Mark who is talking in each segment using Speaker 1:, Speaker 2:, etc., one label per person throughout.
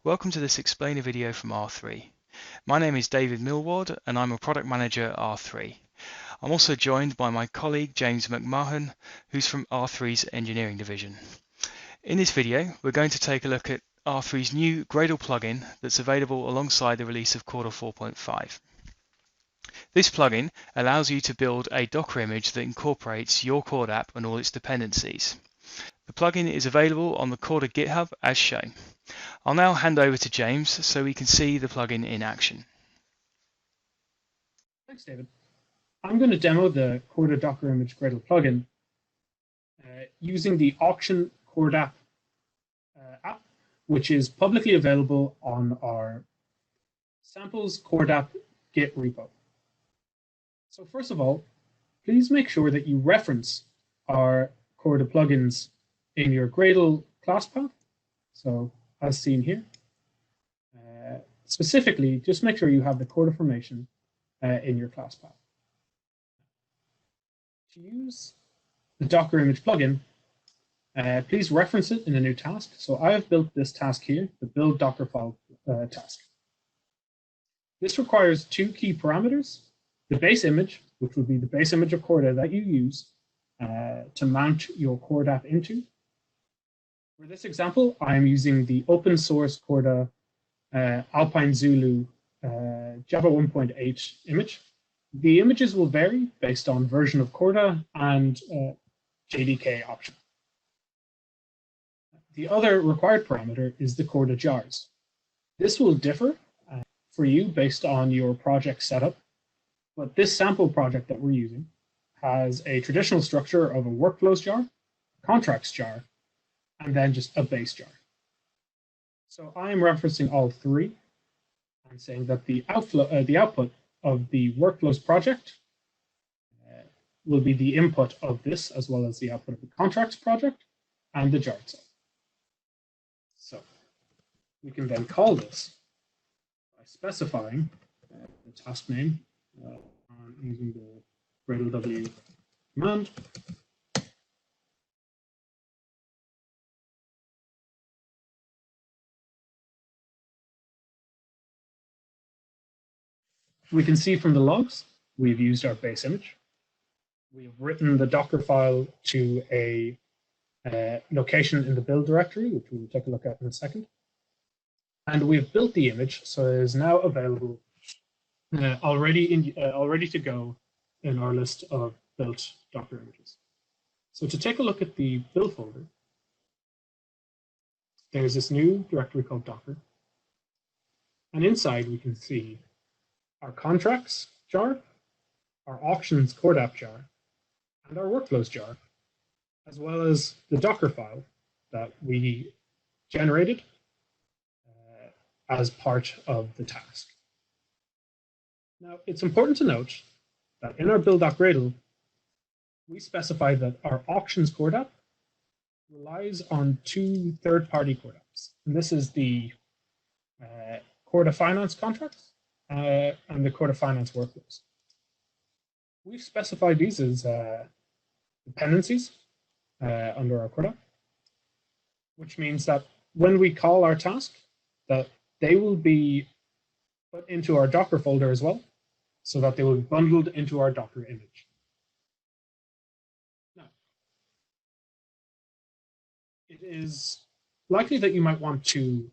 Speaker 1: Welcome to this explainer video from R3. My name is David Millward and I'm a product manager at R3. I'm also joined by my colleague James McMahon, who's from R3's engineering division. In this video, we're going to take a look at R3's new Gradle plugin that's available alongside the release of Corda 4.5. This plugin allows you to build a Docker image that incorporates your CorDapp and all its dependencies. The plugin is available on the Corda GitHub as shown. I'll now hand over to James so we can see the plugin in action.
Speaker 2: Thanks, David. I'm going to demo the Corda Docker image Gradle plugin using the auction CorDapp app, which is publicly available on our samples CorDapp Git repo. So first of all, please make sure that you reference our Corda plugins in your Gradle class path. So as seen here, specifically, just make sure you have the Corda formation in your class path. To use the Docker image plugin, please reference it in a new task. So I have built this task here, the build Docker file task. This requires two key parameters: the base image, which would be the base image of Corda that you use to mount your CorDapp into. For this example, I'm using the open source Corda Alpine Zulu Java 1.8 image. The images will vary based on version of Corda and JDK option. The other required parameter is the Corda jars. This will differ for you based on your project setup, but this sample project that we're using has a traditional structure of a workflows jar, contracts jar, and then just a base jar. So I am referencing all three and saying that the output of the workflows project will be the input of this, as well as the output of the contracts project and the jar itself. So we can then call this by specifying the task name using the Gradle W command. We can see from the logs, we've used our base image. We've written the Docker file to a location in the build directory, which we'll take a look at in a second. And we've built the image, so it is now available already to go in our list of built Docker images. So to take a look at the build folder, there's this new directory called Docker. And inside we can see our contracts jar, our auctions CorDapp jar, and our workflows jar, as well as the Docker file that we generated as part of the task. Now, it's important to note that in our build.gradle, we specify that our auctions CorDapp relies on two third-party CorDapps. And this is the Corda Finance contracts and the Corda Finance workflows. We've specified these as dependencies under our Corda, which means that when we call our task, that they will be put into our Docker folder as well, so that they will be bundled into our Docker image. Now, it is likely that you might want to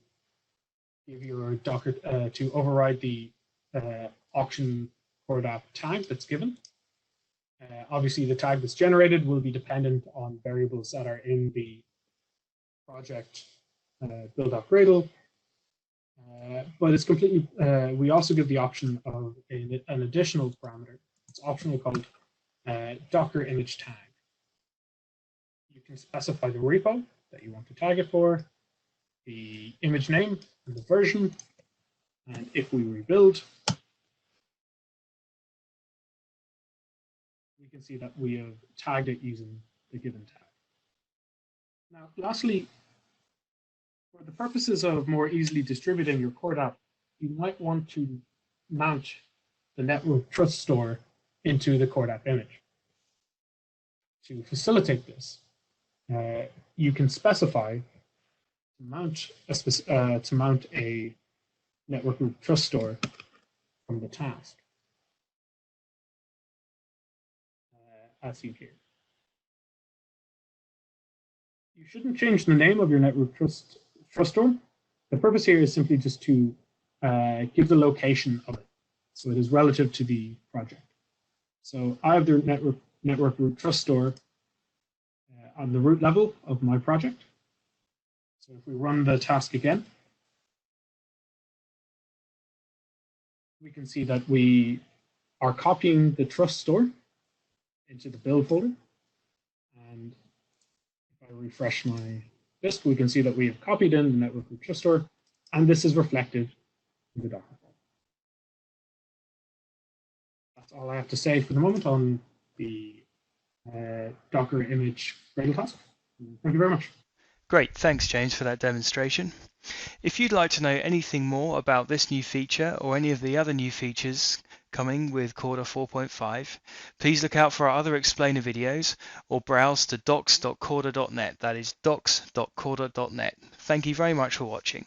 Speaker 2: give your Docker to override the auction CorDapp tag that's given. Obviously, the tag that's generated will be dependent on variables that are in the project build.gradle. But it's completely, we also give the option of an additional parameter. It's optional called Docker image tag. You can specify the repo that you want to tag it for, the image name and the version, and if we rebuild, we can see that we have tagged it using the given tag. Now, lastly, for the purposes of more easily distributing your CorDapp, you might want to mount the network trust store into the CorDapp image. To facilitate this, you can specify to mount a network root trust store from the task, as seen here. You shouldn't change the name of your network trust store. The purpose here is simply just to give the location of it, so it is relative to the project. So I have the network root trust store on the root level of my project. So if we run the task again, we can see that we are copying the trust store into the build folder. And if I refresh my disk, we can see that we have copied in the network root trust store, and this is reflected in the Docker file. That's all I have to say for the moment on the Docker image Gradle task. Thank you very much.
Speaker 1: Great, thanks James for that demonstration. If you'd like to know anything more about this new feature or any of the other new features coming with Corda 4.5, please look out for our other explainer videos or browse to docs.corda.net. That is docs.corda.net. Thank you very much for watching.